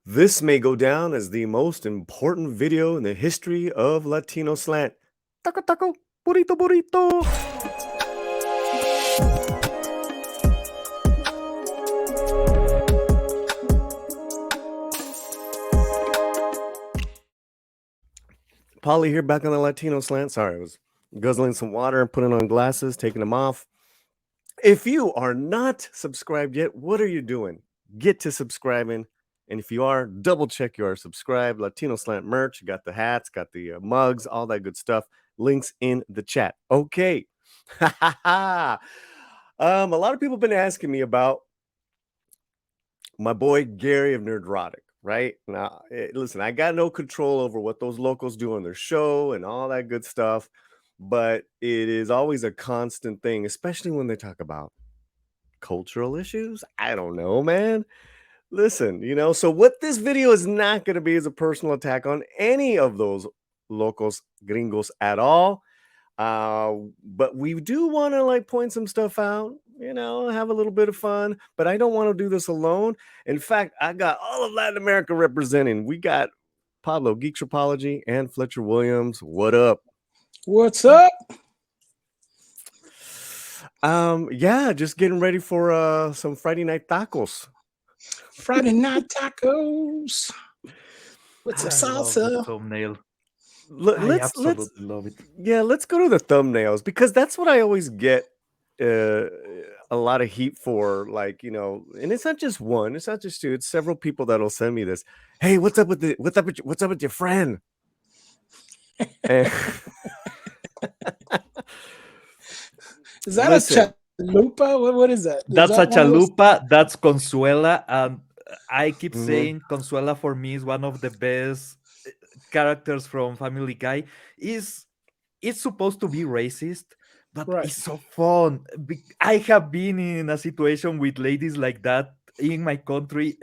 This may go down as the most important video in the history of Latino slant. Taco taco, burrito burrito. Paulie here, back on the Latino slant. Sorry, I was guzzling some water and putting on glasses, taking them off. If you are not subscribed yet, what are you doing? Get to subscribing. And if you are, double check you are subscribed. Latino Slant merch, got the hats, got the mugs, all that good stuff. Links in the chat. Okay. A lot of people have been asking me about my boy Gary of Nerdrotic, right? Now, listen, I got no control over what those locals do on their show and all that good stuff, but it is always a constant thing, especially when they talk about cultural issues. I don't know, man. Listen, so what this video is not going to be is a personal attack on any of those locals, gringos at all. But we do want to point some stuff out, have a little bit of fun, but I don't want to do this alone. In fact, I got all of Latin America representing. We got Pablo, Geek Tripology, and Fletcher Williams. What up? What's up? Yeah, just getting ready for some Friday night tacos. Friday night tacos with some salsa. Thumbnail. Let's love it. Yeah, let's go to the thumbnails because that's what I always get a lot of heat for. And it's not just one, it's not just two, it's several people that'll send me this. Hey, what's up with your friend? Is that a chalupa? What is that? That's a chalupa. That's Consuela. I keep saying Consuela for me is one of the best characters from Family Guy. It's supposed to be racist, but it's so fun. I have been in a situation with ladies like that in my country.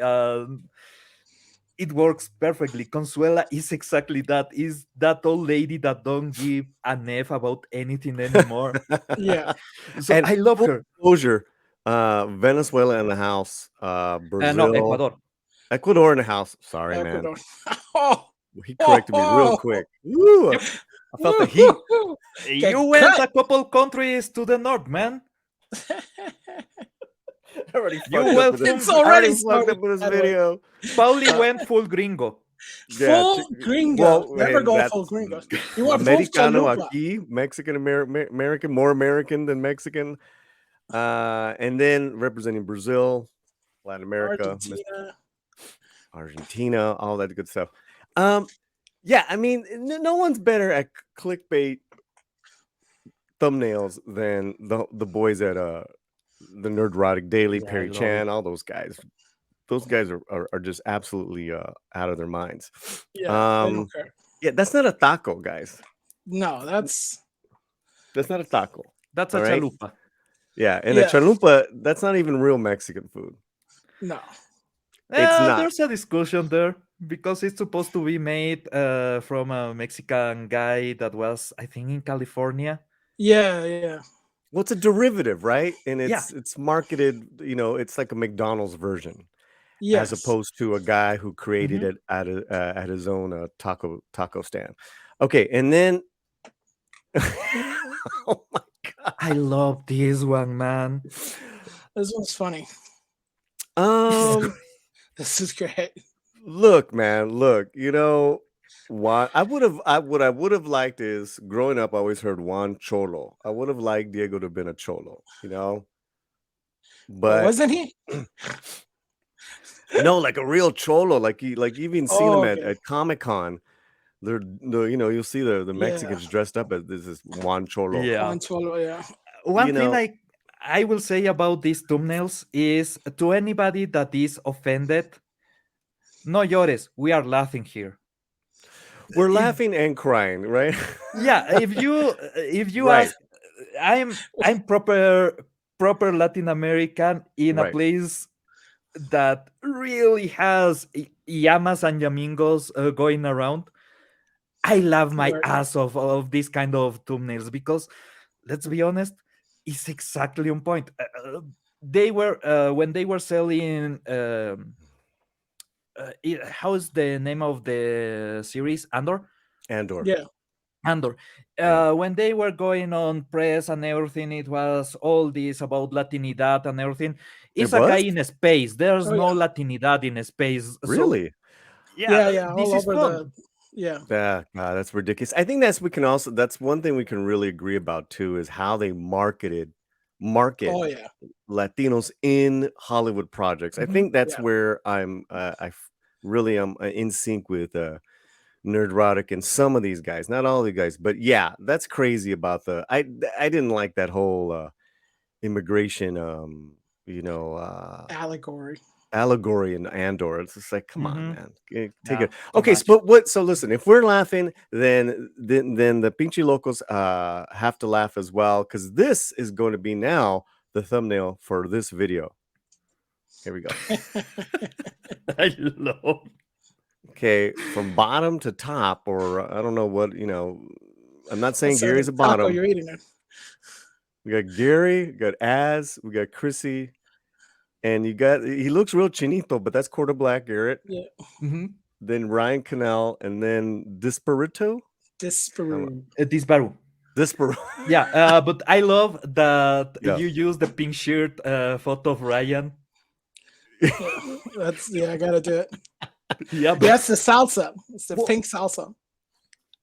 It works perfectly. Consuela is exactly that. Is that old lady that don't give an F about anything anymore. Yeah. So and I love her. Closure. Venezuela in the house. Brazil. No, Ecuador in the house. Sorry, man. He corrected me real quick. Woo, I felt the heat. You went a couple countries to the north, man. It's already fucked up with this video. Paulie went full gringo. Full gringo. Never go full gringo. You want Americano aquí, Mexican American, more American than Mexican. And then representing Brazil, Latin America, Argentina, all that good stuff. Yeah, I mean, no one's better at clickbait thumbnails than the boys at the Nerdrotic Daily, Perry Chan, all those guys. Those guys are just absolutely out of their minds. Yeah, yeah, that's not a taco, guys. No, that's not a taco. That's a chalupa. Yeah, and a chalupa, that's not even real Mexican food. No. It's not. There's a discussion there because it's supposed to be made from a Mexican guy that was, I think, in California. Yeah. Well, it's a derivative, right? And it's marketed, it's like a McDonald's version, as opposed to a guy who created it at his own taco stand. Okay, and then, oh my god, I love this one, man. This one's funny. This is great. Look, man, why what I would have liked is growing up I always heard Juan Cholo. I would have liked Diego to have been a cholo, but wasn't he? No, like a real cholo, like you've even seen him at Comic-Con. You'll see the Mexicans dressed up as this is Juan Cholo. Juan Cholo, yeah. One thing I will say about these thumbnails is to anybody that is offended, no llores, we are laughing here. We're laughing and crying, right? Yeah, if you ask, I'm proper Latin American in a place that really has llamas and yamingos going around. I love my ass of this kind of thumbnails because, let's be honest, it's exactly on point. They were when they were selling how is the name of the series? Andor. Yeah. Andor. Yeah. When they were going on press and everything, it was all this about Latinidad and everything. It It's a guy was? in space. There's Oh no yeah. Latinidad in space. So Really? yeah, Yeah, yeah. this All is over fun. the. Yeah. Yeah, nah, that's ridiculous. I think that's one thing we can really agree about too is how they market Oh yeah. Latinos in Hollywood projects. I Mhm. think that's Yeah. where really am in sync with Nerdrotic and some of these guys, not all the guys, but yeah, that's crazy about I didn't like that whole immigration you know Allegory. allegory in Andor. It's just like, come on, Mhm. man, take Yeah, it. too Okay, so much. but what? So listen, if we're laughing, then the pinchy locals have to laugh as well because this is going to be now the thumbnail for this video. Here we go. I love. Okay, from bottom to top, or I don't know what I'm not saying What side Gary's of a the taco bottom. you're eating it? We got Gary, we got Az, we got Chrissie, and he looks real chinito, but that's quarter black Garrett. Yeah. Mhm. Then Ryan Kinnel, and then Disparito. Disparu. Disparu. Disparito. Yeah, but I love that Yeah. you use the pink shirt photo of Ryan. Yeah. I gotta do it. Yeah, but That's the salsa. It's the Well, pink salsa.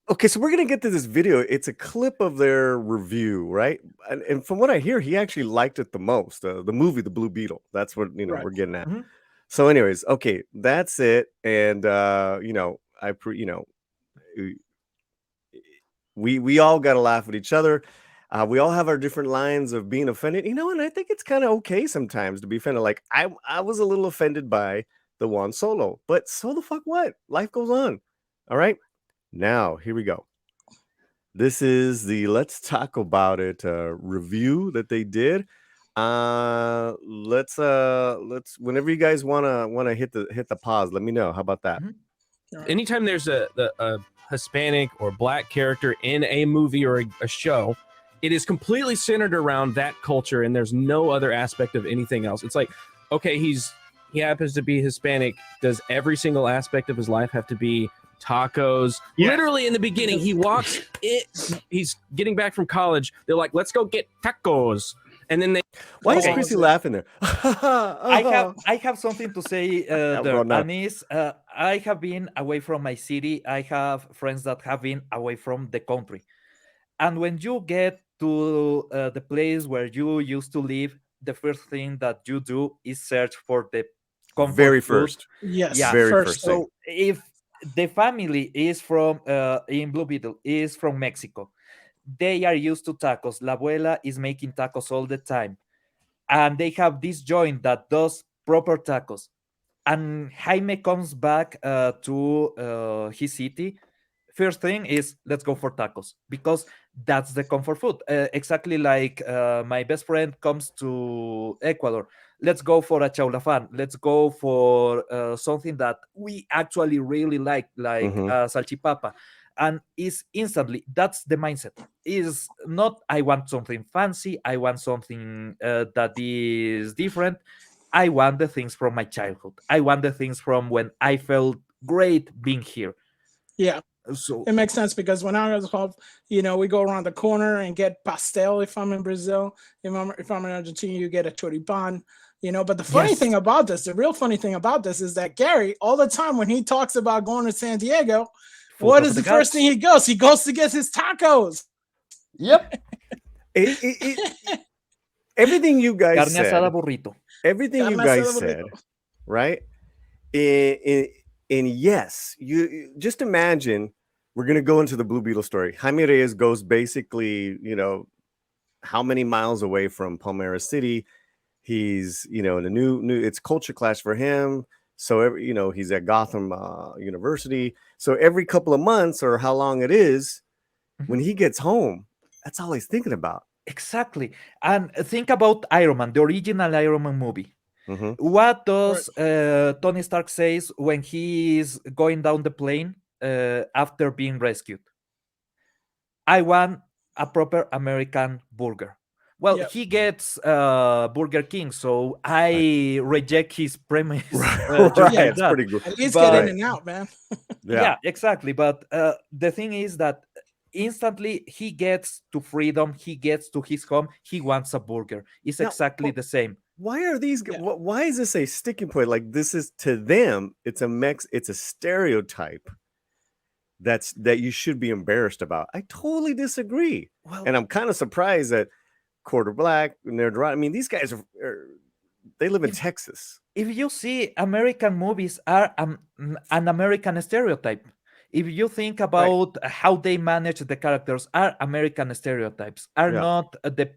okay, so we're gonna get to this video. It's a clip of their review, right? And from what I hear, he actually liked it the most. The movie, The Blue Beetle. That's what Right. we're getting at. Mhm. So, anyways, okay, that's it. And we all got to laugh at each other. We all have our different lines of being offended, and I think it's kind of okay sometimes to be offended. Like I was a little offended by the Juan Solo, but so the fuck what? Life goes on. All right, now here we go. This is the Let's Talk About It review that they did. Let's whenever you guys wanna hit the pause, let me know. How about that? Mhm. Right. Anytime there's a Hispanic or black character in a movie or a show, it is completely centered around that culture, and there's no other aspect of anything else. It's like, okay, he happens to be Hispanic. Does every single aspect of his life have to be tacos? Yes. Literally, in the beginning, he walks. He's getting back from college. They're like, "Let's go get tacos," and then they. Why is Okay. Chrissy laughing there? I have something to say there, Well, no. and is I have been away from my city. I have friends that have been away from the country, and when you get to the place where you used to live, the first thing that you do is search for the comfort Very food. first. Yes. Yeah. Very First first thing. So if the family is from in Blue Beetle is from Mexico, they are used to tacos. La abuela is making tacos all the time, and they have this joint that does proper tacos. And Jaime comes back to his city. First thing is let's go for tacos because that's the comfort food. Exactly like my best friend comes to Ecuador. Let's go for a chaulafan. Let's go for something that we actually really like Mhm. salchipapa. And is instantly that's the mindset. Is not I want something fancy. I want something that is different. I want the things from my childhood. I want the things from when I felt great being here. Yeah. So It makes sense because when I was home, we go around the corner and get pastel if I'm in Brazil. If I'm in Argentina, you get a choripan. But the funny yes, thing about this, the real funny thing about this is that Gary, all the time when he talks about going to San Diego, foot what of is the the first gods. thing he goes? He goes to get his tacos. Yep, Everything you guys carne asada said, burrito. Carne asada burrito. right? And yes, you just imagine we're gonna go into the Blue Beetle story. Jaime Reyes goes basically, how many miles away from Palmera City. He's, in a new it's culture clash for him. So he's at Gotham University. So every couple of months or how long it is, when he gets home, that's all he's thinking about. Exactly. And think about Iron Man, the original Iron Man movie. Mhm. What does Tony Stark says when he is going down the plane after being rescued? I want a proper American burger. Well, Yep. he gets Burger King, so I reject his premise. Right, just like it's that. pretty good. At least get in But and out, man. yeah, exactly. But the thing is that instantly he gets to freedom, he gets to his home, he wants a burger. It's Now, exactly the same. why are these? Yeah. Why is this a sticking point? Like this is to them, it's a stereotype that you should be embarrassed about. I totally disagree, Well, and I'm kind of surprised that quarter black and they're. I mean, these guys they live in If- Texas. if you see, American movies are an American stereotype. If you think about how they manage the characters, are American stereotypes, are Yeah. not the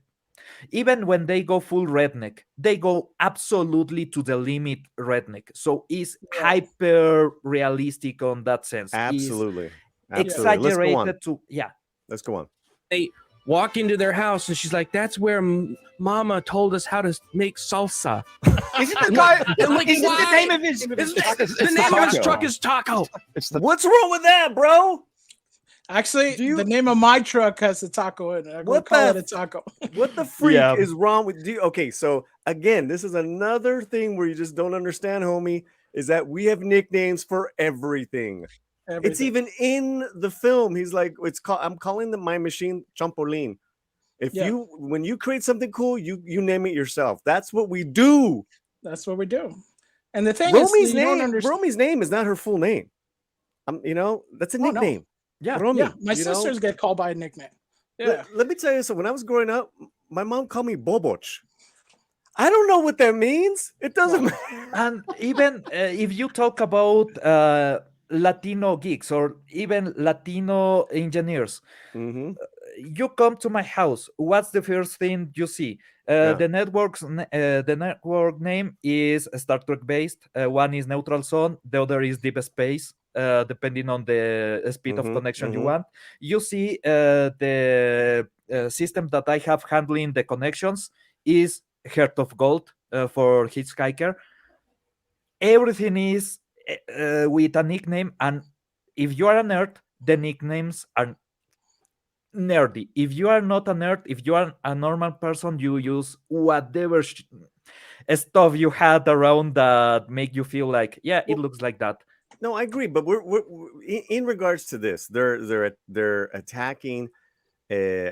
even when they go full redneck, they go absolutely to the limit redneck. So it's Right. hyper realistic on that sense. Is Absolutely, absolutely. Let's go on. exaggerated to Let's go on. They walk into their house and she's like, "That's where Mama told us how to make salsa." Isn't the guy? Like, Isn't the why? name of his? The name of his Taco. truck is Taco. It's the What's wrong with that, bro? Actually, Do you- the name of my truck has a taco in it. I'm gonna What call the it a taco. What the freak Yeah. is wrong with you? Okay, so again, this is another thing where you just don't understand, homie, is that we have nicknames for everything. It's Everything. even in the film. He's like, I'm calling my machine Champolin. If Yeah. when you create something cool, you name it yourself. That's what we do. That's what we do. And the thing Romi's is, you don't name, understand. Romi's name is not her full name. That's a Oh, no. nickname. yeah. Romy, Yeah, my you know? sisters get called by a nickname. Yeah, Let me tell you something. When I was growing up, my mom called me Boboch. I don't know what that means. It doesn't matter. And even if you talk about Latino geeks or even Latino engineers, Mm-hmm. you come to my house. What's the first thing you see? Yeah. The network name is Star Trek based. One is neutral zone. The other is deep space. Depending on the speed of Mhm, connection you mhm. want, you see the system that I have handling the connections is Heart of Gold for Hitchhiker. Everything is with a nickname, and if you are a nerd, the nicknames are nerdy. If you are not a nerd, if you are a normal person, you use whatever stuff you had around that make you feel like, yeah, it looks like that. No, I agree, but we're in regards to this, they're attacking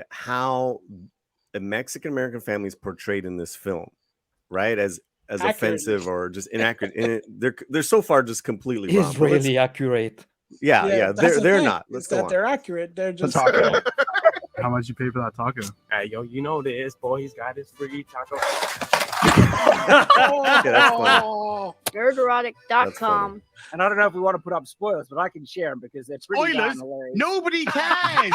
how the Mexican American family is portrayed in this film, right? As Accurately. offensive or just inaccurate, and they're so far just completely wrong. It's But let's- really accurate. yeah, that's the they're thing, not. is Let's go that on. they're accurate. They're just taco. How much you pay for that taco? Hey, yo, you know this, boy. He's got his free taco. Okay, that's funny. Oh, Nerderotic.com. And I don't know if we want to put up spoilers, but I can share them because they're pretty darn Spoilers? hilarious. Nobody cares.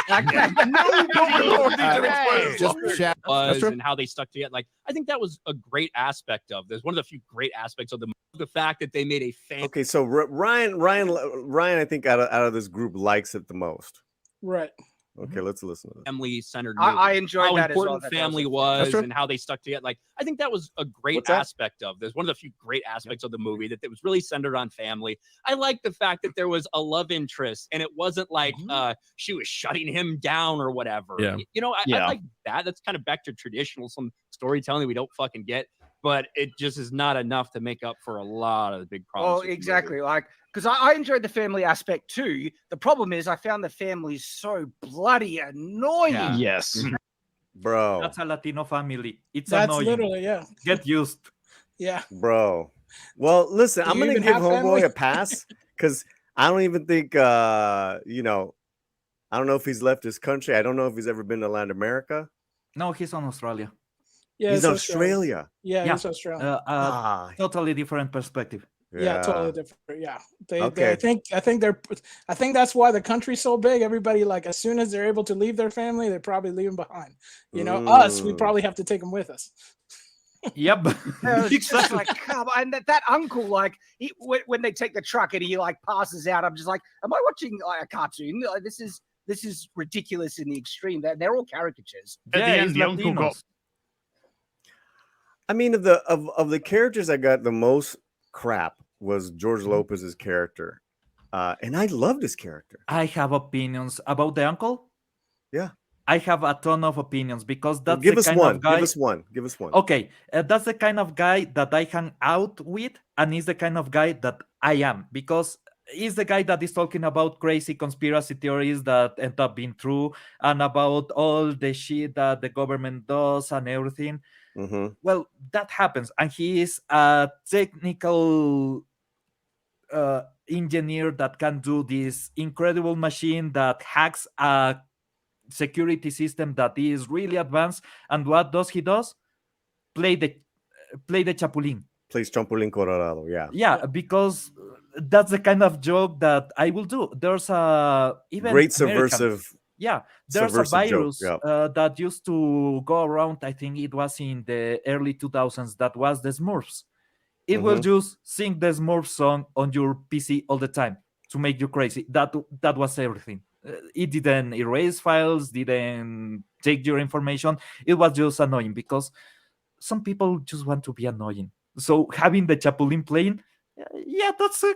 Just Shad That's true. and how they stuck together. Like, I think that was a great aspect of this. One of the few great aspects of the fact that they made a fan. Okay, so Ryan, I think out of this group likes it the most. right. Okay, let's listen to this. Family-centered I movie. enjoyed How that as well. important That was family a- was true. and how they stuck together. Like, I think that was a great What's that? aspect of this. One of the few great aspects of the movie that it was really centered on family. I like the fact that there was a love interest and it wasn't like she was shutting him down or whatever. Yeah. You know, I Yeah. like that. That's kind of back to traditional, some storytelling that we don't fucking get. But it just is not enough to make up for a lot of the big problems. Well, with the movie. exactly. Like, because I enjoyed the family aspect too. The problem is, I found the family so bloody annoying. Yeah. Yes. Bro, That's a Latino family. It's That's annoying. literally, yeah. Get used. Yeah. bro. Well, listen, Do I'm you gonna even give have Homeboy family? a pass because I don't even think I don't know if he's left his country. I don't know if he's ever been to Latin America. No, he's on Australia. Yeah. He's it's in Australia. Yeah, Yeah. he's Australian. Ah, Totally different perspective. yeah, totally different. Yeah. They Okay. I think that's why the country's so big. Everybody, like, as soon as they're able to leave their family, they probably leave them behind. You know, us, we Mm. probably have to take them with us. Yep. It's just like, come on. And that uncle, like, when they take the truck and he like passes out, I'm just like, am I watching like a cartoon? Like, this is ridiculous in the extreme. They're all caricatures. At the Yeah, end, it's the uncle got Latinos. I mean, of the characters that got the most crap was George Lopez's character, and I loved his character. I have opinions about the uncle. Yeah. I have a ton of opinions because Well, that's give the us kind one. of guy. Give us one. Give us one. Okay, that's the kind of guy that I hang out with, and is the kind of guy that I am, because he's the guy that is talking about crazy conspiracy theories that end up being true, and about all the shit that the government does and everything. Mm-hmm. Well, that happens, and he is a technical engineer that can do this incredible machine that hacks a security system that is really advanced. And what does he does? Play the Chapulín. Plays Trampolin Colorado. Yeah. Yeah, because that's the kind of joke that I will do. There's a even Great American. subversive. Yeah, there's a Subversive joke. virus Yeah. that used to go around. I think it was in the early 2000s. That was the Smurfs. It will just sing the Smurf song on your PC all the time to make you crazy. That was everything. It didn't erase files, didn't take your information. It was just annoying because some people just want to be annoying. So having the Chapulín playing, yeah, that's a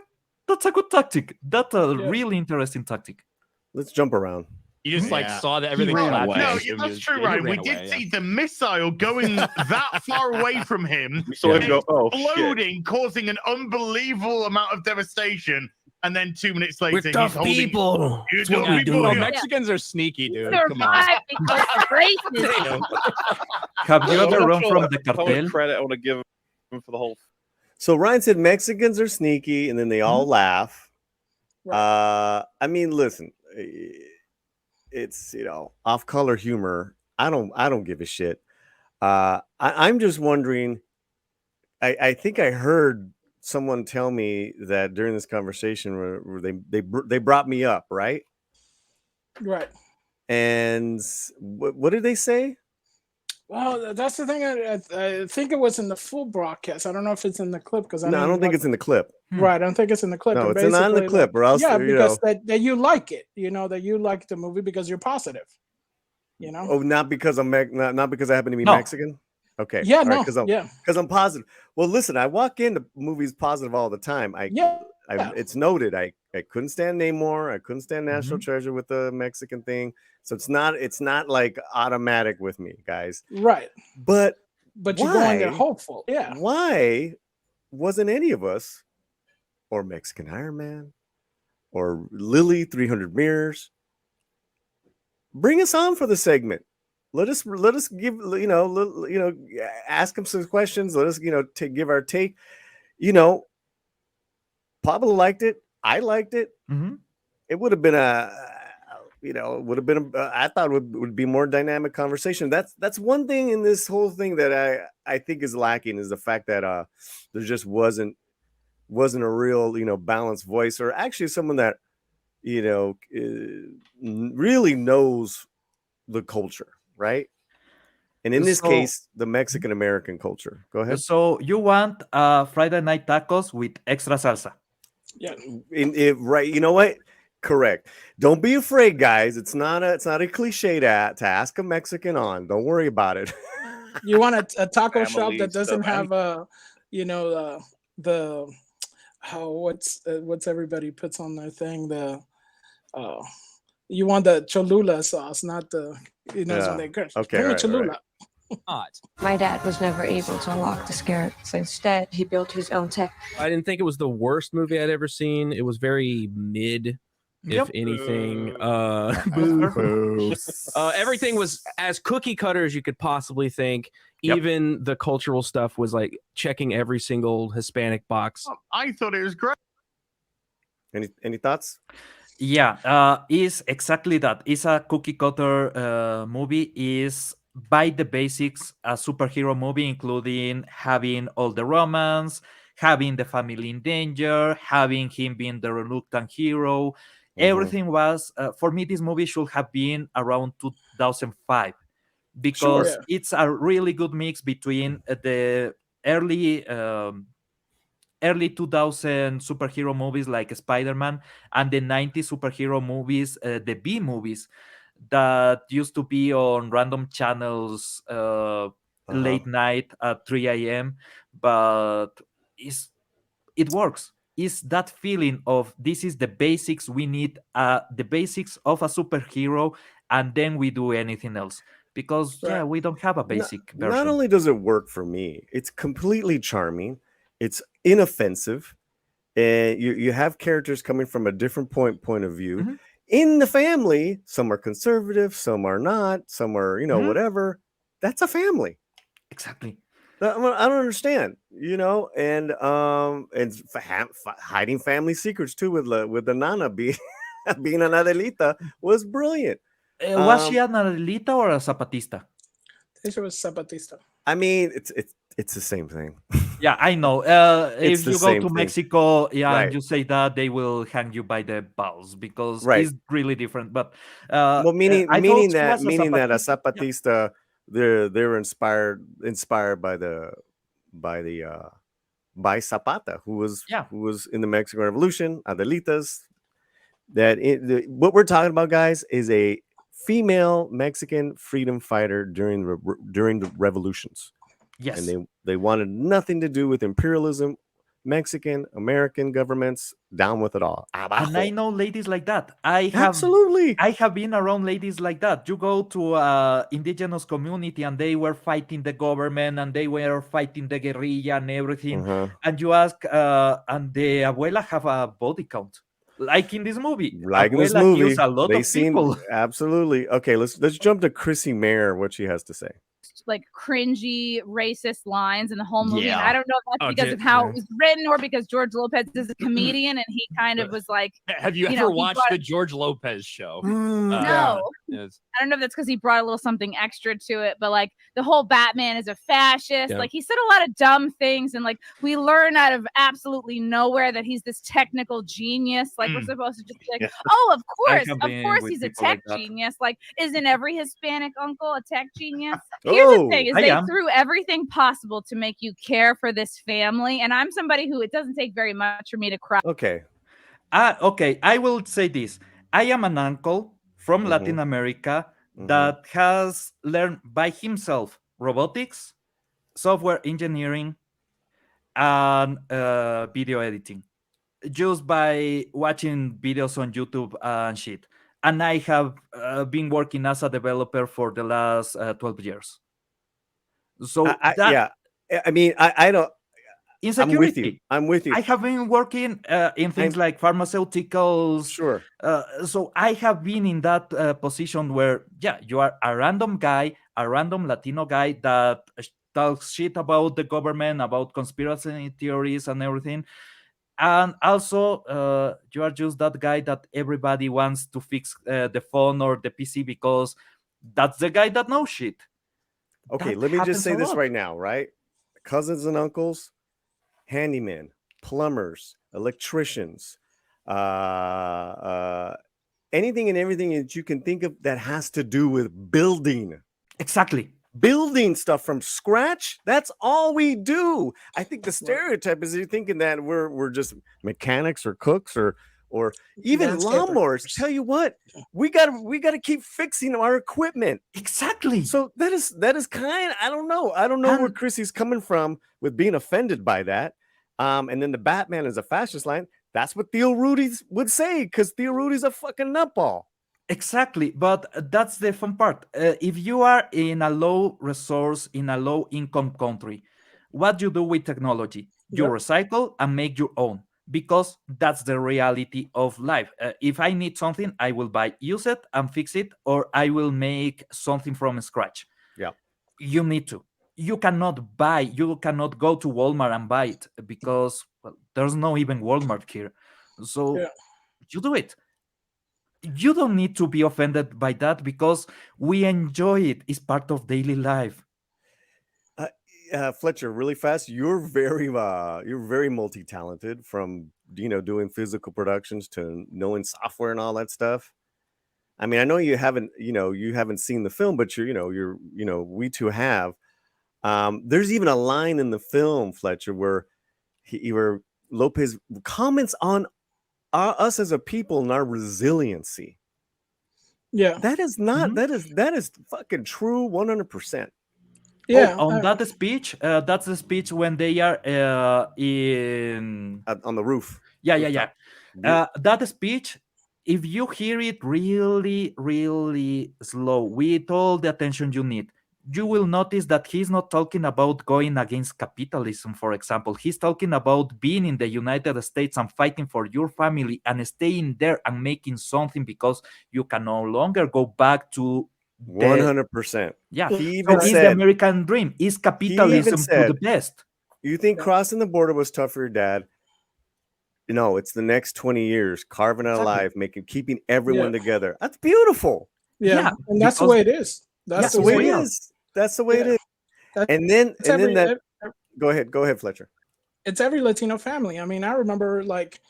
good tactic. That's a really interesting tactic. Let's jump around. You just like Yeah. saw that everything ran collapsed. away. No, and that's just- true, he Ryan. ran We away, did yeah. see the missile going that far away from him, We saw him go, oh, shit. exploding, causing an unbelievable amount of devastation. And then 2 minutes later, We're tough he's holding. people. You're That's what tough we people, do. Oh, yeah. Mexicans are sneaky, dude. Come on. Survive because of racism. Have you I'm ever not run sure from the how much cartel? credit I want to give him for the whole. So Ryan said Mexicans are sneaky, and then they all laugh. Right. I mean, listen, it's off-color humor. I don't give a shit. I'm just wondering. I think I heard someone tell me that during this conversation where they brought me up, right? Right. And what did they say? Well, that's the thing. I think it was in the full broadcast. I don't know if it's in the clip because No, I don't think it's in the clip. Right. I don't think it's in the clip. No, And it's not in the basically, clip, or else yeah, you because know. that you like it. That you like the movie because you're positive. Oh, not because I'm not because I happen to be No. Mexican. Okay. Yeah. All right, No. because I'm positive. Well, listen, I walk into movies positive all the time. Yeah. It's noted. I couldn't stand Namor. I couldn't stand National Treasure with the Mexican thing. So it's not like automatic with me, guys. Right. But you go in there hopeful. Yeah. Why wasn't any of us, or Mexican Iron Man, or Lily 300 Mirrors, bring us on for the segment? Let us give ask them some questions. Let us give our take. Pablo liked it. I liked it. It would have been I thought would be more dynamic conversation. That's one thing in this whole thing that I think is lacking, is the fact that there just wasn't a real balanced voice, or actually someone that really knows the culture, right? And in this case, the Mexican American culture. Go ahead. So you want Friday night tacos with extra salsa? Yeah. Right. You know what? Correct. Don't be afraid, guys. It's not a cliche to ask a Mexican on. Don't worry about it. You want a taco shop Family that doesn't stuff. have what's everybody puts on their thing, you want the Cholula sauce, not the when they curse. Okay, Bring me right, Cholula. My dad was never able to unlock the scarab, so instead he built his own tech. I didn't think it was the worst movie I'd ever seen. It was very mid, if anything. Everything was as cookie cutter as you could possibly think. Yep. Even the cultural stuff was like checking every single Hispanic box. I thought it was great. Any thoughts? Yeah, is exactly that. It's a cookie cutter movie. Is by the basics a superhero movie, including having all the romance, having the family in danger, having him being the reluctant hero. Everything was for me. This movie should have been around 2005 because it's a really good mix between the early 2000 superhero movies like Spider-Man and the 90s superhero movies, the B movies that used to be on random channels late night at 3 a.m. But it works. Is that feeling of this is the basics we need, the basics of a superhero, and then we do anything else because Right. we don't have a Not, basic not version. only does it work for me, it's completely charming. It's inoffensive, and you have characters coming from a different point of view. Mhm. In the family, some are conservative, some are not, some are Mhm. whatever. That's a family. Exactly. I don't understand, and hiding family secrets too with the nana being being an Adelita was brilliant. Was she an Adelita or a Zapatista? This was Zapatista. I mean, it's the same thing. Yeah, I know. It's If the you go same to thing. Mexico, and Right. you say that, they will hang you by the balls because Right. it's really different. But Well, meaning I thought she was a meaning that a Zapatista. Zapatista, they're inspired by Zapata, who was in the Mexican Revolution, Adelitas. What we're talking about, guys, is a female Mexican freedom fighter during the revolutions. Yes. And they wanted nothing to do with imperialism. Mexican American governments down with it all. And I know ladies like that. Absolutely. I have been around ladies like that. You go to indigenous community and they were fighting the government and they were fighting the guerrilla and everything. And you ask, and the abuela have a body count. Like in this movie. Like in this Abuela movie, kills a lot they of seem people. absolutely okay. Let's jump to Chrissie Mayer, what she has to say. Like cringy racist lines in the whole movie, and Yeah. I don't know if that's Oh, because dude, of how yeah. it was written or because George Lopez is a comedian and he kind of was like, Have you You ever know, he watched brought- the George Lopez show? no. Yes. I don't know if that's because he brought a little something extra to it, but like the whole Batman is a fascist. Yeah. Like he said a lot of dumb things, and like we learn out of absolutely nowhere that he's this technical genius. Like we're supposed to just be like, Yeah. oh, of have been with he's a people like tech that. genius. Like, isn't every Hispanic uncle a tech genius? Here's the thing: is I they am. threw everything possible to make you care for this family, and I'm somebody who it doesn't take very much for me to cry. Okay. Okay, I will say this. I am an uncle from Latin America that has learned by himself robotics, software engineering, and video editing just by watching videos on YouTube and shit. And I have been working as a developer for the last 12 years. So yeah, I mean, I don't. in I'm with you. security, I'm with you. I have been working in things like pharmaceuticals. Sure. So I have been in that position where, you are a random guy, a random Latino guy that talks shit about the government, about conspiracy theories and everything. And also, you are just that guy that everybody wants to fix the phone or the PC because that's the guy that knows shit. Okay, That let me just happens say a this lot. right now, right? Cousins and uncles, handymen, plumbers, electricians, anything and everything that you can think of that has to do with building. Exactly. Building stuff from scratch. That's all we do. I think the stereotype is you're thinking that we're just mechanics or cooks or even lawnmowers. Tell you what, we gotta keep fixing our equipment. Exactly. So that is kind. I don't know where Chrissie's coming from with being offended by that. And then the Batman is a fascist line. That's what Tio Rudy would say because Tio Rudy's a fucking nutball. Exactly, but that's the fun part. If you are in a low resource, in a low income country, what you do with technology? You recycle and make your own because that's the reality of life. If I need something, I will use it and fix it, or I will make something from scratch. Yeah, you need to. You cannot go to Walmart and buy it because there's no even Walmart here. So you do it. You don't need to be offended by that because we enjoy it. It's part of daily life. Fletcher, really fast. You're very multi-talented, from doing physical productions to knowing software and all that stuff. I mean, I know you haven't seen the film, but we two have. There's even a line in the film, Fletcher, where where Lopez comments on us as a people and our resiliency. Yeah, that is not that is fucking true 100%. Yeah. On that speech, that's the speech when they are in on the roof. Yeah. That speech if you hear it really, really slow with all the attention you need, you will notice that he's not talking about going against capitalism, for example. He's talking about being in the United States and fighting for your family and staying there and making something because you can no longer go back to 100%. Yeah. He So even it's the said, American dream. It's capitalism to the said, best. you think crossing the border was tough for your dad? No, it's the next 20 years carving it alive, keeping everyone together. That's beautiful. Yeah, and that's the way it is. That's the way it is. That's the way it is. And then go ahead, Fletcher. It's every Latino family. I mean, I remember like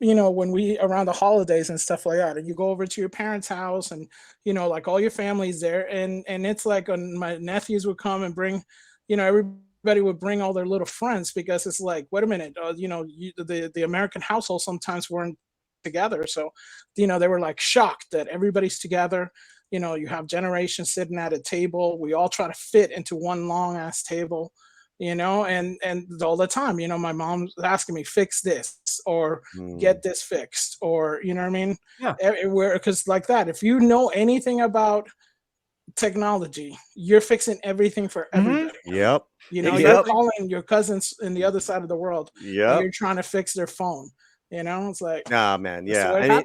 you know, when we around the holidays and stuff like that, and you go over to your parents' house and you know, like all your family's there, and it's like when my nephews would come and bring, you know, everybody would bring all their little friends because it's like, wait a minute, you know, the American household sometimes weren't together, so you know they were like shocked that everybody's together. You know, you have generations sitting at a table. We all try to fit into one long ass table, you know, and all the time, you know, my mom's asking me, fix this or get this fixed, or you know what I mean? Yeah. Everywhere, because like that, if you know anything about technology, you're fixing everything for everybody. Yep. You know, you're calling your cousins in the other side of the world. Yep. And you're trying to fix their phone. You know, it's like, nah, man. Yeah.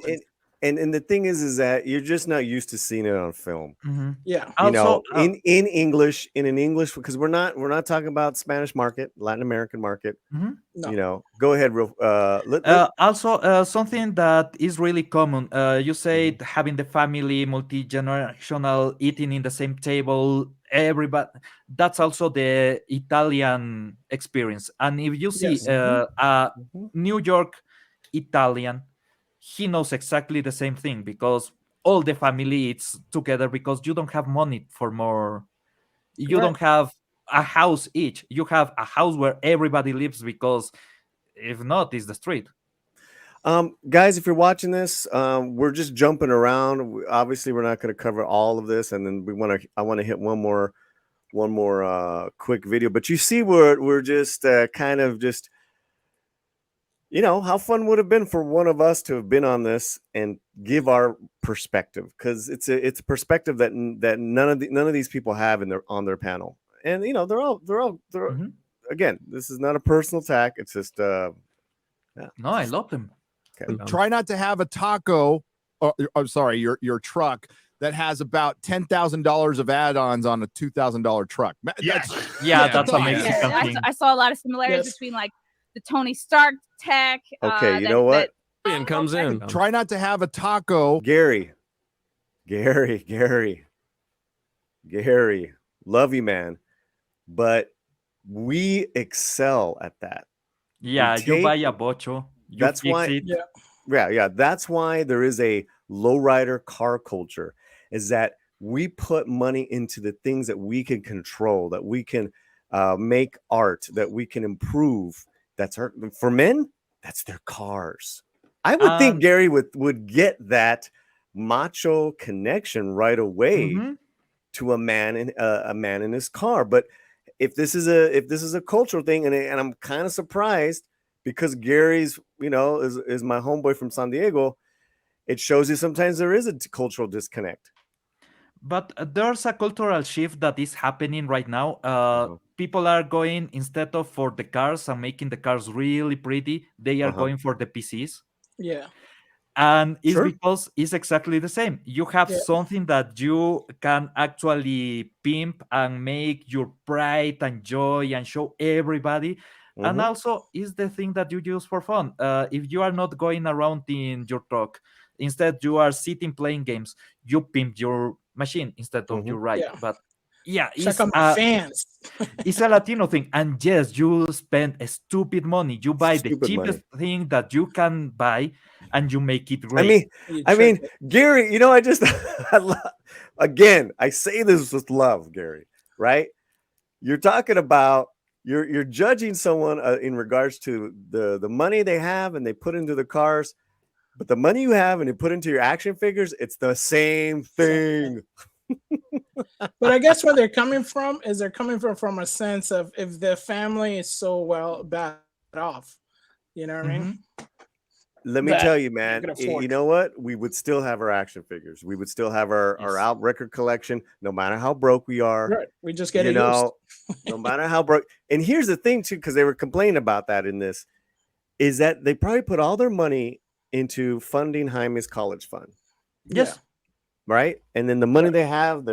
And the thing is that you're just not used to seeing it on film. Yeah. You know, in English, in an English, because we're not talking about Spanish market, Latin American market. No. You know, go ahead. Also, something that is really common. You said having the family, multi-generational, eating in the same table, everybody. That's also the Italian experience. And if you see a New York Italian, he knows exactly the same thing because all the family eats together because you don't have money for more. You don't have a house each. You have a house where everybody lives because if not, it's the street. Guys, if you're watching this, we're just jumping around. Obviously, we're not going to cover all of this, and then I want to hit one more quick video. But you see, we're just kind of just, you know, how fun would have been for one of us to have been on this and give our perspective, because it's a perspective that none of these people have on their panel, and you know they're all again, this is not a personal attack. It's just no, I love them. Okay. Try not to have a taco. I'm sorry, your truck that has about $10,000 of add-ons on a $2,000 truck. That's amazing. I saw a lot of similarities between like the Tony Stark tech. Okay, you know what? And comes in. Try not to have a taco. Gary, love you, man, but we excel at that. Yeah, you buy a bocho. That's why. Yeah. That's why there is a lowrider car culture. Is that we put money into the things that we can control, that we can make art, that we can improve. That's for men. That's their cars. I would think Gary would get that macho connection right away to a man in his car. But if this is a cultural thing, and I'm kind of surprised because Gary's, you know, is my homeboy from San Diego, it shows you sometimes there is a cultural disconnect. But there's a cultural shift that is happening right now. People are going, instead of for the cars and making the cars really pretty, they are going for the PCs. Yeah. And it's because it's exactly the same. You have something that you can actually pimp and make your pride and joy and show everybody. And also is the thing that you use for fun. If you are not going around in your truck, instead you are sitting playing games, you pimp your machine instead of your ride. But yeah, check out my fans. It's a Latino thing. And yes, you spend a stupid money. You buy the cheapest thing that you can buy and you make it great. I mean, Gary, you know, again, I say this with love, Gary, right? You're talking about you're judging someone in regards to the money they have and they put into the cars, but the money you have and you put into your action figures, it's the same thing. But I guess where they're coming from is they're coming from a sense of if the family is so bad off, you know what I mean? Let me that tell you, you man. could afford. You know what? We would still have our action figures. We would still have our Yes. out record collection, no matter how broke we are. Right. We just get You it know, no matter how broke. And here's the thing, too, because they were complaining about that in this, is that they probably put all their money into funding Jaime's college fund, used. Yes. right? And then the money Right. they have,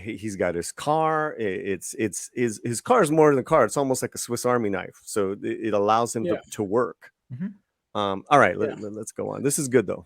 he's got his car. His car is more than a car. It's almost like a Swiss Army knife. So it allows him Yeah. to work. Mhm. All right, Yeah. let's go on. This is good though.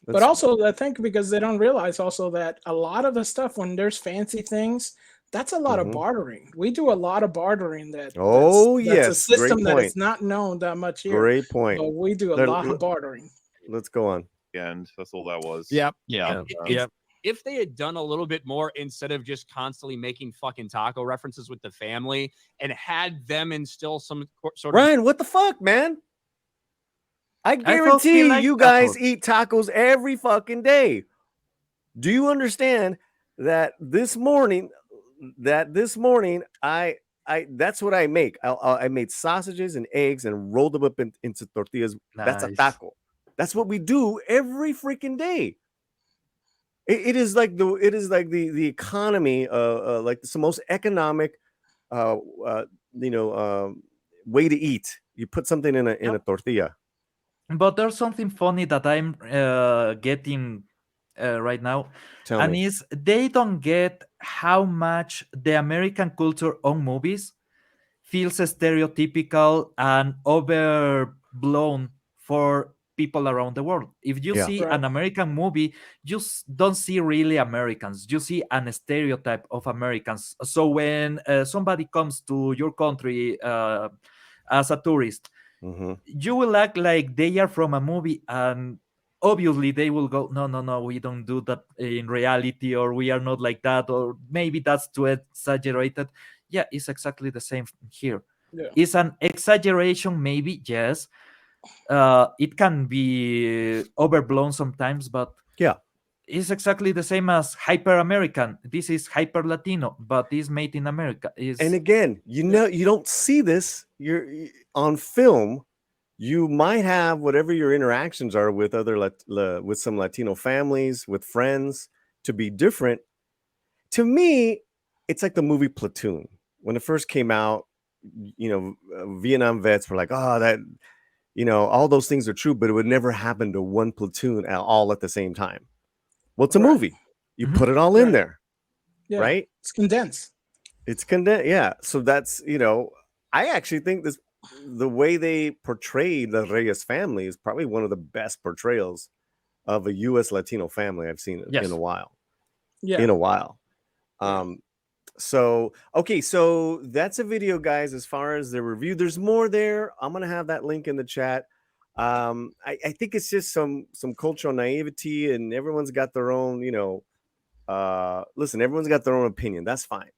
But also, I think because they don't realize also that a lot of the stuff when there's fancy things, that's a lot of Mhm. bartering. We do a lot of bartering. Oh, That's a yes, great system that point. is not known that much here. Great point. But we do a Let- lot let- of bartering. Let's go on. And that's all that was. Yep. Yeah. Yep. If they had done a little bit more instead of just constantly making fucking taco references with the family and had them instill some sort of Ryan, what the fuck, man? I thought he guarantee liked you guys tacos. eat tacos every fucking day. Do you understand that this morning I that's what I make. I made sausages and eggs and rolled them up into tortillas. That's a Nice. taco. That's what we do every freaking day. It is like the economy, like it's the most economic, way to eat. You put something in a tortilla. But there's something funny that I'm getting right now, Tell and me. is they don't get how much the American culture on movies feels stereotypical and overblown for people around the world. If you Yeah. see Right. an American movie, you don't see really Americans. You see an stereotype of Americans. So when somebody comes to your country as a tourist, Mhm. you will act like they are from a movie, and obviously they will go, no, we don't do that in reality, or we are not like that, or maybe that's too exaggerated. Yeah, it's exactly the same here. Yeah. It's an exaggeration, maybe, yes. It can be overblown sometimes, but Yeah. it's exactly the same as hyper American. This is hyper Latino, but it's made in America. And again, you don't see this. On film. You might have whatever your interactions are with with some Latino families, with friends, to be different. To me, it's like the movie Platoon. When it first came out, Vietnam vets were like, "Oh, that, all those things are true, but it would never happen to one platoon all at the same time." Well, it's a Right. movie. You Mhm. put it all in Right. there, Yeah. right? It's condensed. It's condensed. Yeah. So that's, I actually think the way they portrayed the Reyes family is probably one of the best portrayals of a U.S. Latino family I've seen Yes. in a while. Yeah. In a while. Yeah. So okay, so that's a video, guys. As far as the review, there's more there. I'm gonna have that link in the chat. I think it's just some cultural naivety, and everyone's got their own, listen, everyone's got their own opinion. That's fine,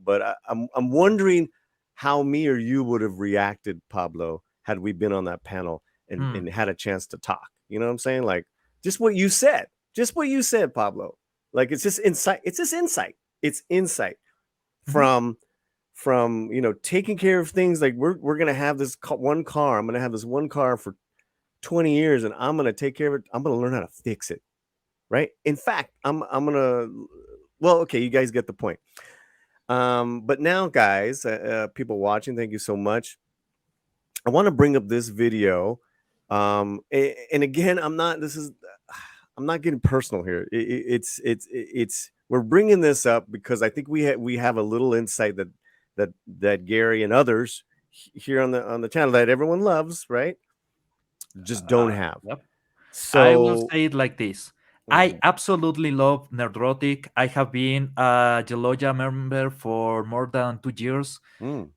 but I'm wondering how me or you would have reacted, Pablo, had we been on that panel and had a chance to talk. You know what I'm saying? Like just what you said, Pablo. Like it's just insight. It's insight from taking care of things. Like we're gonna have this one car. I'm gonna have this one car for 20 years, and I'm gonna take care of it. I'm gonna learn how to fix it. Right. In fact, I'm gonna. Well, okay, you guys get the point. But now, guys, people watching, thank you so much. I want to bring up this video. And again, I'm not getting personal here. It's we're bringing this up because I think we have a little insight that Gary and others here on the channel that everyone loves, right? Just don't have. Yep. So I will say it like this. I Mhm. absolutely love Nerdrotic. I have been a Gelogia member for more than 2 years. Mm.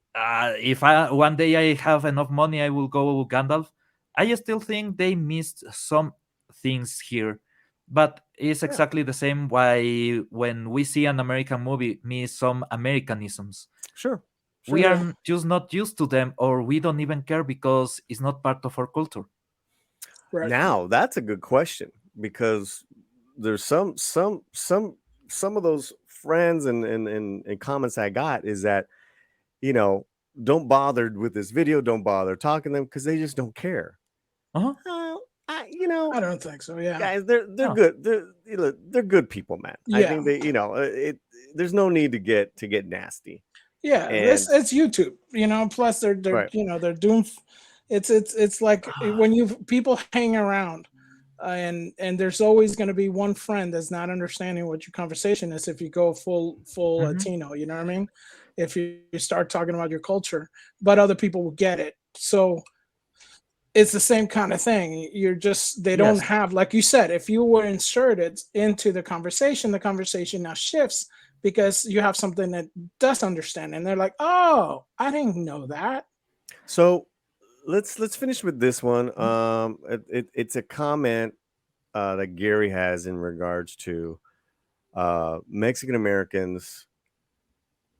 If one day I have enough money, I will go Gandalf. I still think they missed some things here, but it's exactly the same why when we see an American movie, miss some Americanisms. Sure. We are just not used to them, or we don't even care because it's not part of our culture. Right. Now that's a good question, because there's some of those friends and comments I got is that, don't bother with this video, don't bother talking to them because they just don't care. Uh-huh. Oh, I don't think so. Yeah. guys, they're No. good. They're good people, man. I Yeah. think they, there's no need to get nasty. Yeah, And it's YouTube, Plus they're Right. they're doing. It's like when people hang around, and there's always going to be one friend that's not understanding what your conversation is. If you go full Mhm. Latino, you know what I mean? If you start talking about your culture, but other people will get it. So it's the same kind of thing. They don't Yes. have, like you said, if you were inserted into the conversation now shifts because you have something that does understand, and they're like, "Oh, I didn't know that." so let's finish with this one. It's a comment that Gary has in regards to Mexican Americans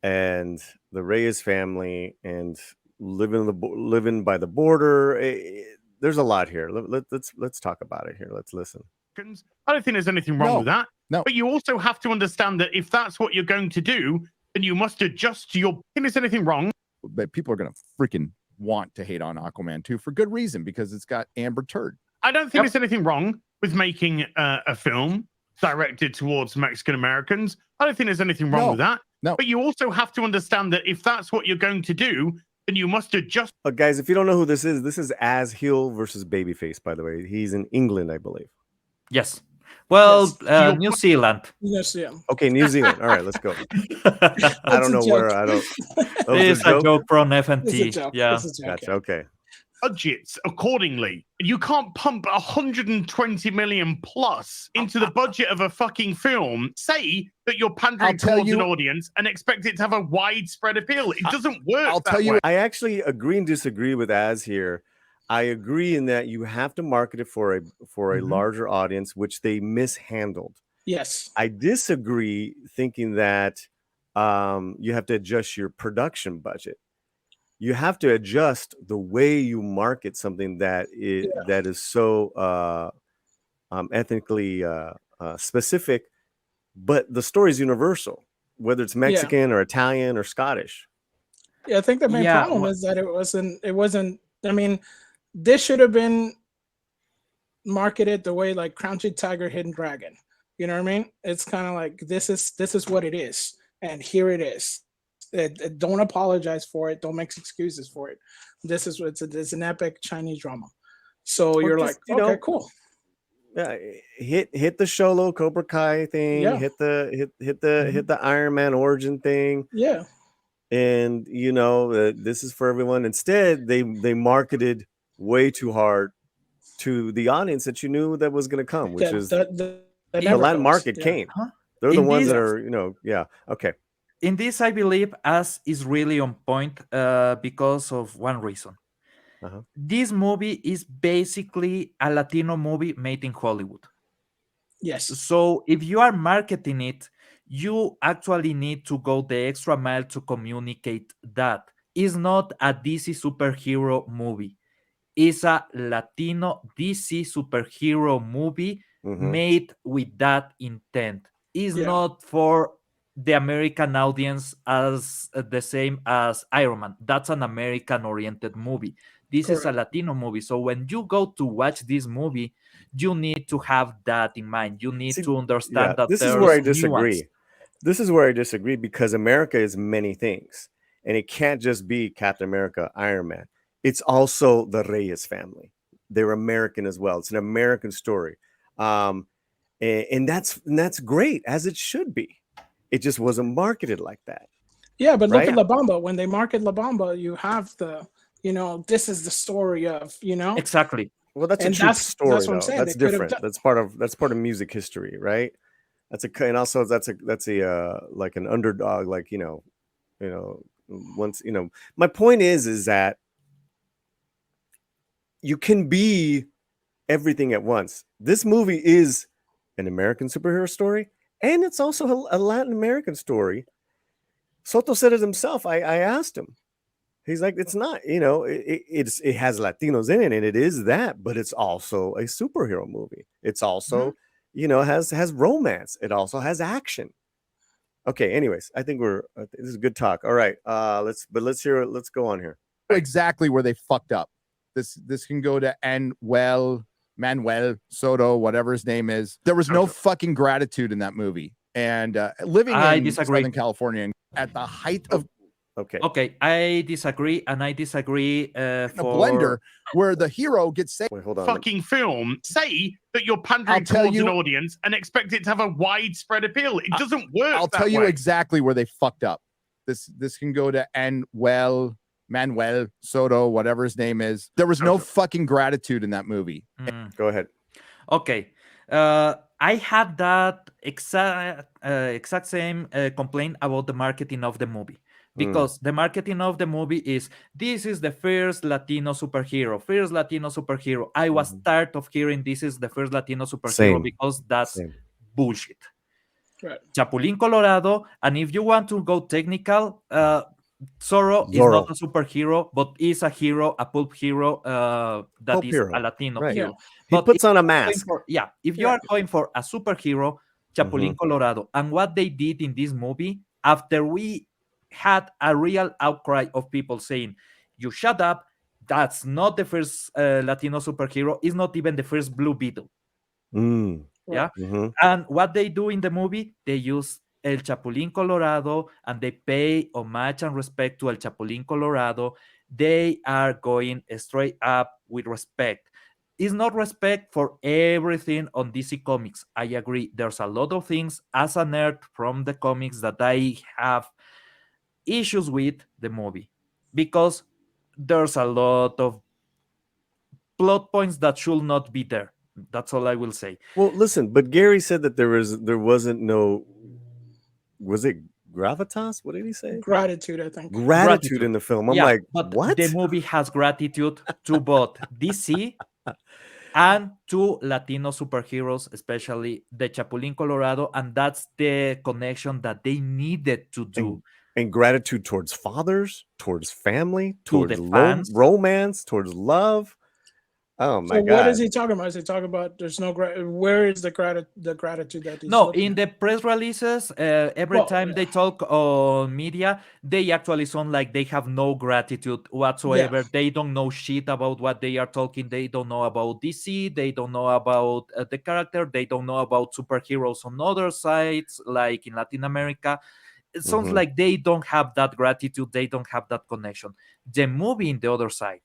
and the Reyes family and living by the border. There's a lot here. Let's talk about it here. Let's listen. I don't think there's anything wrong No. with that. No. But you also have to understand that if that's what you're going to do, then you must adjust to your. I think there's anything wrong. But people are gonna freaking want to hate on Aquaman 2 for good reason because it's got Amber Turd. I don't think there's anything wrong with making a film directed towards Mexican Americans. I don't think there's anything wrong No. with that. No. But you also have to understand that if that's what you're going to do, then you must adjust. Guys, if you don't know who this is Az Hill versus Babyface, by the way. He's in England, I believe. Yes. Well, Yes. New Zealand. Yes, yeah. Okay, New Zealand. All right, let's go. I don't know where. I don't. It's a joke from FNT. It's a joke. Yeah. It's a joke. Gotcha. Okay. Budgets accordingly. You can't pump 120 million plus into the budget of a fucking film. Say that you're pandering towards an audience and expect it to have a widespread appeal. It doesn't work. I'll that tell you, way. I actually agree and disagree with Az here. I agree in that you have to market it for a larger audience, which they mishandled. Yes. I disagree thinking that you have to adjust your production budget. You have to adjust the way you market something that is so ethnically specific, but the story is universal, whether it's Mexican or Italian or Scottish. Yeah, I think the main problem is that it wasn't. I mean, this should have been marketed the way like Crouching Tiger, Hidden Dragon. You know what I mean? It's kind of like this is what it is, and here it is. Don't apologize for it. Don't make excuses for it. This is it's an epic Chinese drama. So you're like, okay, cool. Yeah, hit the Sholo Cobra Kai thing. Yeah. Hit the Iron Man origin thing. Yeah. And this is for everyone. Instead, they marketed way too hard to the audience that you knew that was going to come, which is the Latin market came. They're the ones that are, okay. In this, I believe Az is really on point because of one reason. This movie is basically a Latino movie made in Hollywood. Yes. So if you are marketing it, you actually need to go the extra mile to communicate that. It's not a DC superhero movie. It's a Latino DC superhero movie made with that intent. It's not for the American audience as the same as Iron Man. That's an American-oriented movie. This is a Latino movie. So when you go to watch this movie, you need to have that in mind. You need to understand that this is where I disagree. This is where I disagree because America is many things. And it can't just be Captain America, Iron Man. It's also the Reyes family. They're American as well. It's an American story. And that's great, as it should be. It just wasn't marketed like that. Yeah, but look at La Bamba. When they market La Bamba, you have this is the story of, Exactly. Well, that's a true story. That's what I'm saying. That's different. That's part of music history, right? And also that's a like an underdog, like once my point is that you can be everything at once. This movie is an American superhero story, and it's also a Latin American story. Soto said it himself. I asked him. He's like, it's not, it has Latinos in it, and it is that, but it's also a superhero movie. It's also, has romance. It also has action. Okay. Anyways, I think this is a good talk. All right. Let's hear it. Let's go on here. Exactly where they fucked up. This can go to end well Manuel Soto, whatever his name is. There was no fucking gratitude in that movie. And living I in disagree. Southern California and at the height of Okay, I disagree, and I disagree a for blender where the hero gets saved. Wait, hold on. Fucking film, say that you're pandering I'll tell towards an you- audience and expect it to have a widespread appeal. It doesn't work. I'll that tell you way. exactly where they fucked up. This can go to Manuel Soto, whatever his name is. There was no fucking gratitude in that movie. Go ahead. Okay. I had that exact same complaint about the marketing of the movie. Because the marketing of the movie is, this is the first Latino superhero. I was tired of hearing this is the first Latino superhero Same. because that's Same. bullshit. Right. Chapulín Colorado, and if you want to go technical, Zorro is not a superhero, but is a hero, a pulp hero that Pulp is hero, a Latino right. hero. He But puts if on a you are going mask. if you are going for a superhero, Chapulín Colorado, and what they did in this movie, after we had a real outcry of people saying, you shut up, that's not the first Latino superhero, is not even the first Blue Beetle. Yeah. And what they do in the movie, they use El Chapulín Colorado and they pay homage and respect to El Chapulín Colorado. They are going straight up with respect. It's not respect for everything on DC Comics. I agree. There's a lot of things as a nerd from the comics that I have issues with the movie because there's a lot of plot points that should not be there. That's all I will say. Well, listen, but Gary said that there wasn't no, was it gravitas? What did he say? Gratitude, I think. Gratitude in the film. I'm like, but what? The movie has gratitude to both DC and to Latino superheroes, especially the Chapulín Colorado, and that's the connection that they needed to do. And gratitude towards fathers, towards family, To towards the fans. romance, towards love. Oh my So God! what is he talking about? Is he talking about there's no where is the gratitude that he's No, looking in at? the press releases, every time they talk on media, they actually sound like they have no gratitude whatsoever. They don't know shit about what they are talking. They don't know about DC. They don't know about the character. They don't know about superheroes on other sides, like in Latin America. It sounds like they don't have that gratitude. They don't have that connection. The movie, in the other side,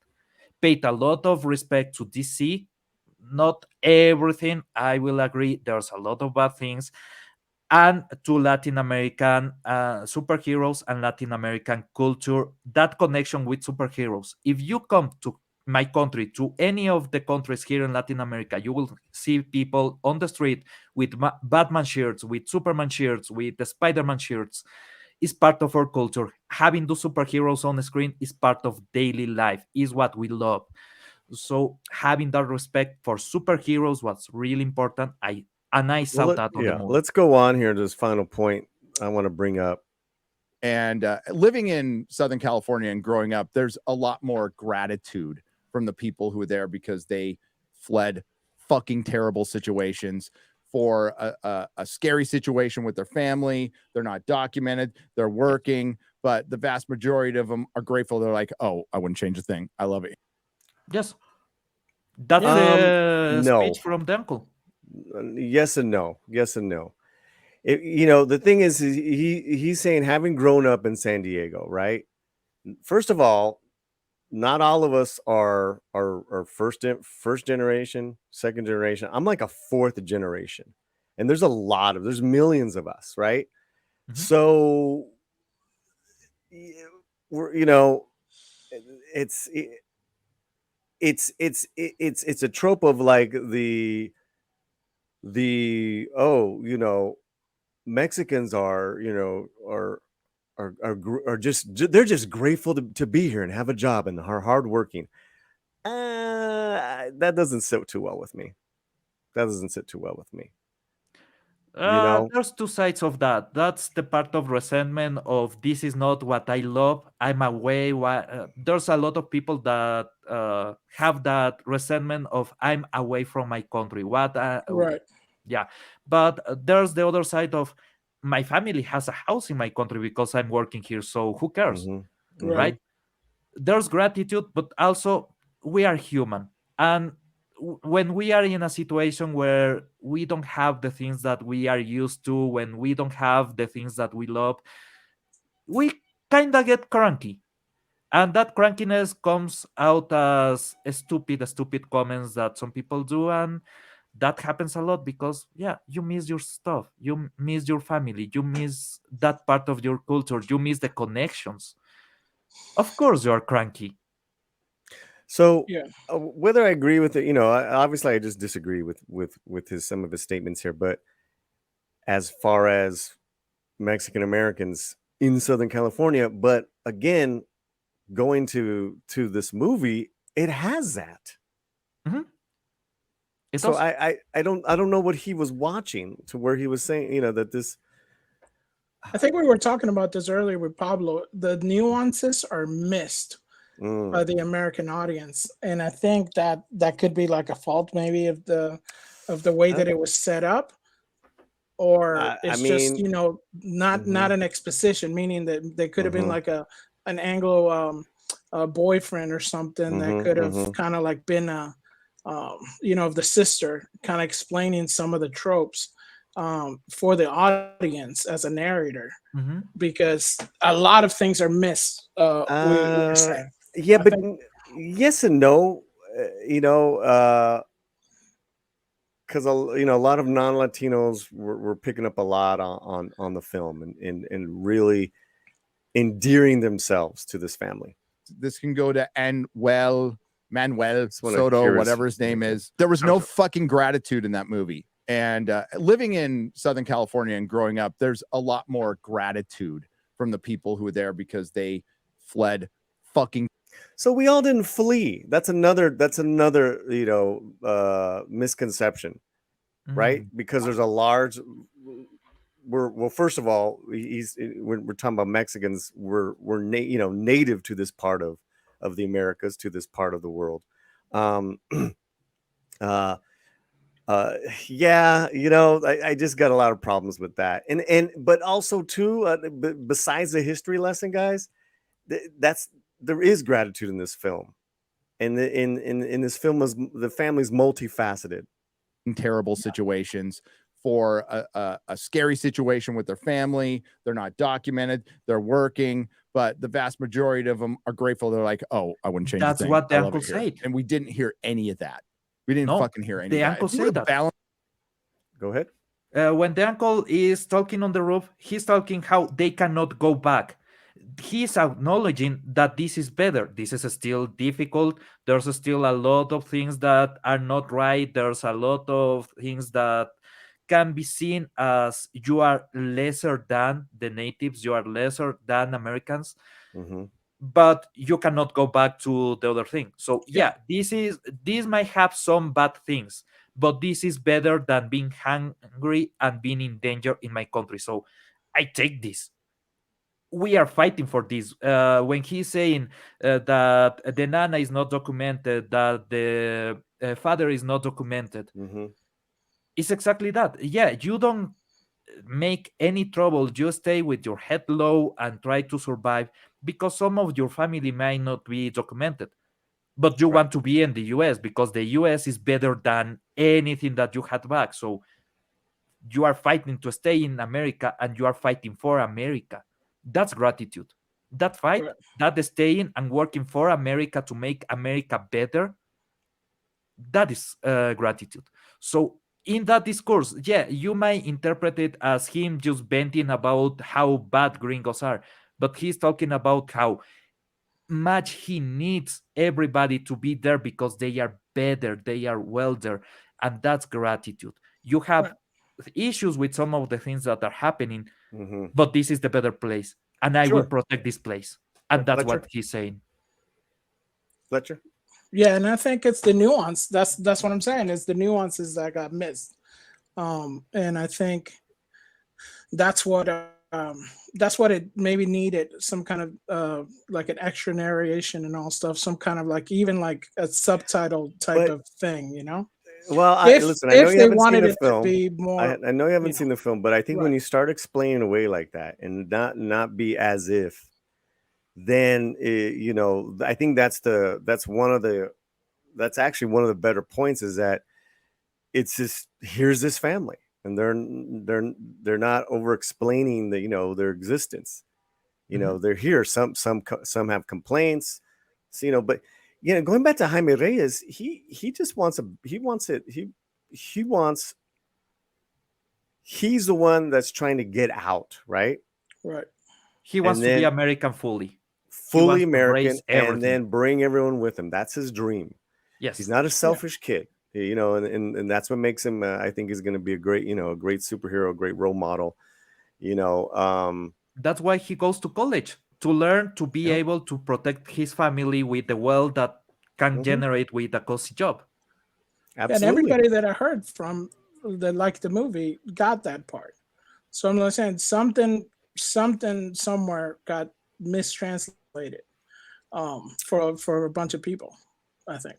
paid a lot of respect to DC. Not everything, I will agree. There's a lot of bad things. And to Latin American superheroes and Latin American culture, that connection with superheroes. If you come to my country, to any of the countries here in Latin America, you will see people on the street with Batman shirts, with Superman shirts, with the Spider-Man shirts. Is part of our culture. Having those superheroes on the screen is part of daily life, is what we love. So having that respect for superheroes was really important. I saw that on the movie. Let's go on here to this final point I want to bring up. And living in Southern California and growing up, there's a lot more gratitude from the people who were there because they fled fucking terrible situations for a scary situation with their family. They're not documented. They're working, but the vast majority of them are grateful. They're like, oh, I wouldn't change a thing. I love it. Yes. That's the speech from the uncle. Yes and no. Yes and no. The thing is he's saying, having grown up in San Diego, right? First of all, not all of us are first generation, second generation. I'm like a fourth generation, and there's millions of us, right? So we're it's a trope of like the Mexicans are just grateful to be here and have a job and are hardworking. That doesn't sit too well with me. There's two sides of that. That's the part of resentment of this is not what I love. I'm away. There's a lot of people that have that resentment of I'm away from my country. Right. Yeah. But there's the other side of my family has a house in my country because I'm working here. So who cares? Right? There's gratitude, but also we are human. And when we are in a situation where we don't have the things that we are used to, when we don't have the things that we love, we kind of get cranky. And that crankiness comes out as stupid comments that some people do. And that happens a lot because, yeah, you miss your stuff. You miss your family. You miss that part of your culture. You miss the connections. Of course, you are cranky. So Yeah. whether I agree with it, obviously I just disagree with some of his statements here. But as far as Mexican Americans in Southern California, but again, going to this movie, it has that. Mhm. It So does. I don't know what he was watching to where he was saying, that this. I think we were talking about this earlier with Pablo. The nuances are missed by the American audience, and I think that could be like a fault maybe of the way that it was set up, or it's just not an exposition, meaning that they could have been like an Anglo boyfriend or something that could have kind of like been a of the sister, kind of explaining some of the tropes for the audience as a narrator, because a lot of things are missed. We were saying. Yeah, I but think- yes and no. Because a lot of non-Latinos were picking up a lot on the film and really endearing themselves to this family. This can go to Manuel wanna Soto, hear his- whatever his name is. There was no fucking gratitude in that movie. And living in Southern California and growing up, there's a lot more gratitude from the people who were there because they fled fucking. So we all didn't flee. That's another misconception, right? Because there's a large. Well, first of all, we're talking about Mexicans. We're native to this part of the Americas, to this part of the world. Yeah, I just got a lot of problems with that, but also too, besides the history lesson, guys, there is gratitude in this film, and in this film the family's multifaceted. Terrible situations for a scary situation with their family. They're not documented. They're working, but the vast majority of them are grateful. They're like, "Oh, I wouldn't change." That's a thing. what the I love uncle it here." said. And we didn't hear any of that. We didn't fucking hear any the of that. uncle If you said would've that. balanced- Go ahead. When the uncle is talking on the roof, he's talking how they cannot go back. He's acknowledging that this is better. This is still difficult. There's still a lot of things that are not right. There's a lot of things that can be seen as you are lesser than the natives, you are lesser than Americans, but you cannot go back to the other thing. So yeah, this might have some bad things, but this is better than being hungry and being in danger in my country. So I take this. We are fighting for this. When he's saying that the nana is not documented, that the father is not documented, it's exactly that. Yeah, you don't make any trouble. You stay with your head low and try to survive, because some of your family might not be documented, but you want to be in the US because the US is better than anything that you had back. So you are fighting to stay in America and you are fighting for America. That's gratitude. That fight, that staying and working for America to make America better, that is gratitude. So in that discourse, yeah, you might interpret it as him just venting about how bad gringos are, but he's talking about how much he needs everybody to be there because they are better, they are well there, and that's gratitude. You have issues with some of the things that are happening, but this is the better place, and I will protect this place, and that's Fletcher? what he's saying. Fletcher? Yeah, and I think it's the nuance. That's what I'm saying. It's the nuances that got missed, and I think that's what it maybe needed, some kind of like an extra narration and all stuff, some kind of like even like a subtitle type of thing, Well, listen, I know you haven't seen the film. Be more, I know you haven't seen the film, but I think when Right. you start explaining away like that and not be as if, then I think that's one of the that's actually one of the better points is that it's just here's this family, and they're not over explaining the their existence. They're here. Some have complaints, so, but going back to Jaime Reyes, he just wants he wants he's the one that's trying to get out, right? Right. He wants And to be then American fully. fully wants to American, embrace and everything. then bring everyone with him. That's his dream. Yes. He's not a selfish kid, and that's what makes him. I think he's going to be a great, a great superhero, a great role model. That's why he goes to college to learn to be Yep. able to protect his family with the wealth that can generate with a cozy job. Absolutely. And everybody that I heard from that liked the movie got that part. So I'm not saying something somewhere got mistranslated for a bunch of people. I think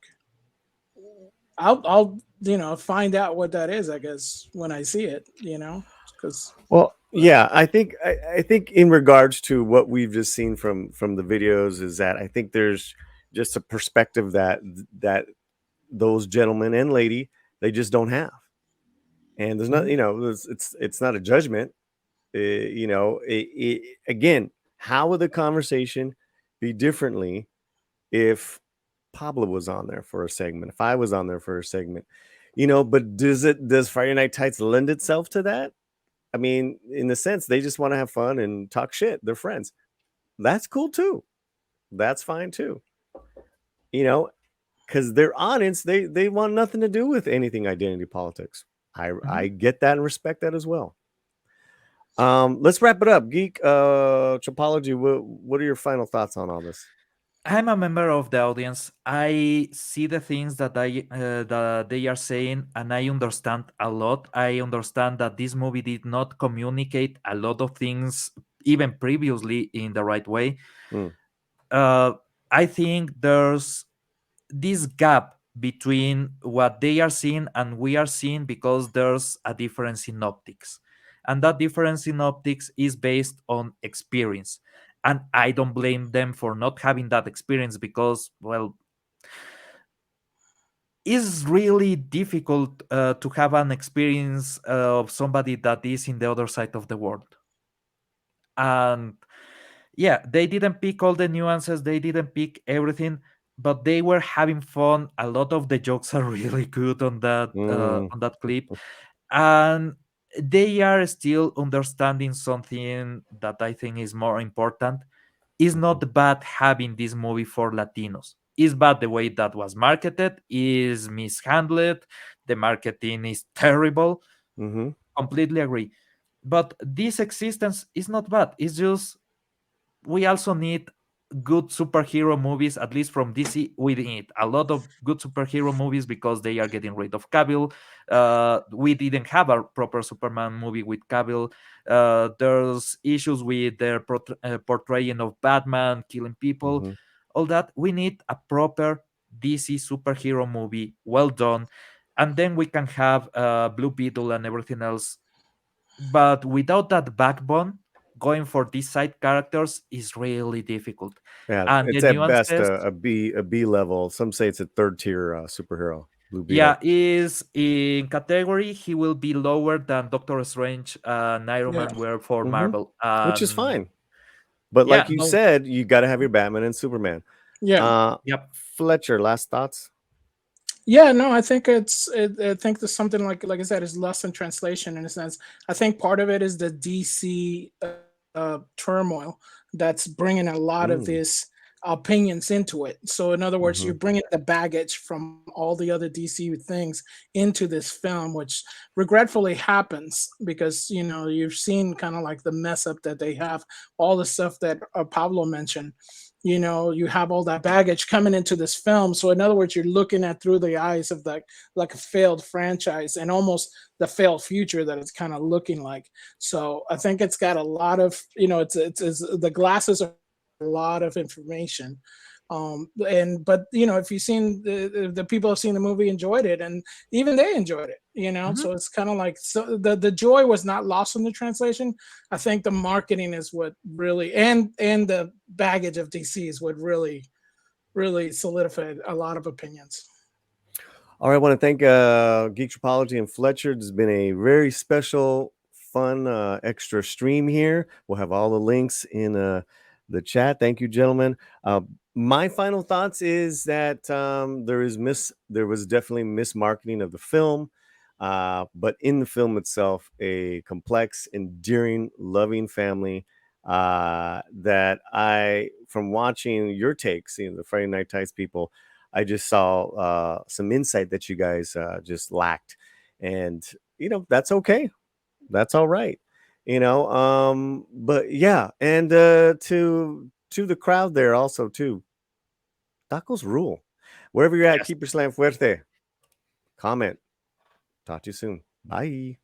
I'll find out what that is, I guess, when I see it, because Well, yeah, I think in regards to what we've just seen from the videos is that I think there's just a perspective that those gentlemen and lady, they just don't have, and there's not, it's not a judgment. Again, how would the conversation be differently if Pablo was on there for a segment, if I was on there for a segment, but does Friday Night Tights lend itself to that? I mean, in the sense, they just want to have fun and talk shit. They're friends. That's cool too. That's fine too. Because their audience, they want nothing to do with anything identity politics. I get that and respect that as well. Let's wrap it up. Geek Tropology, what are your final thoughts on all this? I'm a member of the audience. I see the things that they are saying, and I understand a lot. I understand that this movie did not communicate a lot of things, even previously, in the right way. I think there's this gap between what they are seeing and we are seeing because there's a difference in optics. And that difference in optics is based on experience. And I don't blame them for not having that experience because, well, it's really difficult to have an experience of somebody that is in the other side of the world. And yeah, they didn't pick all the nuances, they didn't pick everything, but they were having fun. A lot of the jokes are really good on that clip, and they are still understanding something that I think is more important. It's not bad having this movie for Latinos. It's bad the way that was marketed, is mishandled, the marketing is terrible. Completely agree. But this existence is not bad. It's just we also need good superhero movies, at least from DC. We need a lot of good superhero movies because they are getting rid of Cavill. We didn't have a proper Superman movie with Cavill. There's issues with their portraying of Batman, killing people, all that. We need a proper DC superhero movie, well done. And then we can have Blue Beetle and everything else. But without that backbone, going for these side characters is really difficult. Yeah, And it's the at best nuances, a B level. Some say it's a third tier superhero. Blue Beetle. yeah, is in category. He will be lower than Doctor Strange and Iron Man were for Marvel, which is fine. But like you said, you got to have your Batman and Superman. Yeah. Yep. Fletcher, last thoughts? Yeah, no, I think I think there's something like I said, is lost in translation in a sense. I think part of it is the DC turmoil that's bringing a lot of this opinions into it. So in other words, you're bringing the baggage from all the other DC things into this film, which regretfully happens because you've seen kind of like the mess up that they have, all the stuff that Pablo mentioned. You have all that baggage coming into this film. So in other words, you're looking at through the eyes of like a failed franchise and almost the failed future that it's kind of looking like. So I think it's got a lot of, it's the glasses are a lot of information. But if you've seen the people have seen the movie, enjoyed it, and even they enjoyed it, so it's kind of like, so the joy was not lost in the translation. I think the marketing is what really, and the baggage of DC is what really solidified a lot of opinions. All right, I want to thank Geektrapology and Fletcher. It's been a very special, fun, extra stream here. We'll have all the links in the chat. Thank you, gentlemen. My final thoughts is that there was definitely mismarketing of the film, but in the film itself, a complex, endearing, loving family that from watching your takes, the Friday Night Tights people, I just saw some insight that you guys just lacked, and that's okay, that's all right, but yeah, and to the crowd there also too, tacos rule. Wherever you're at, Yes. keep your slam fuerte. Comment. Talk to you soon. Bye.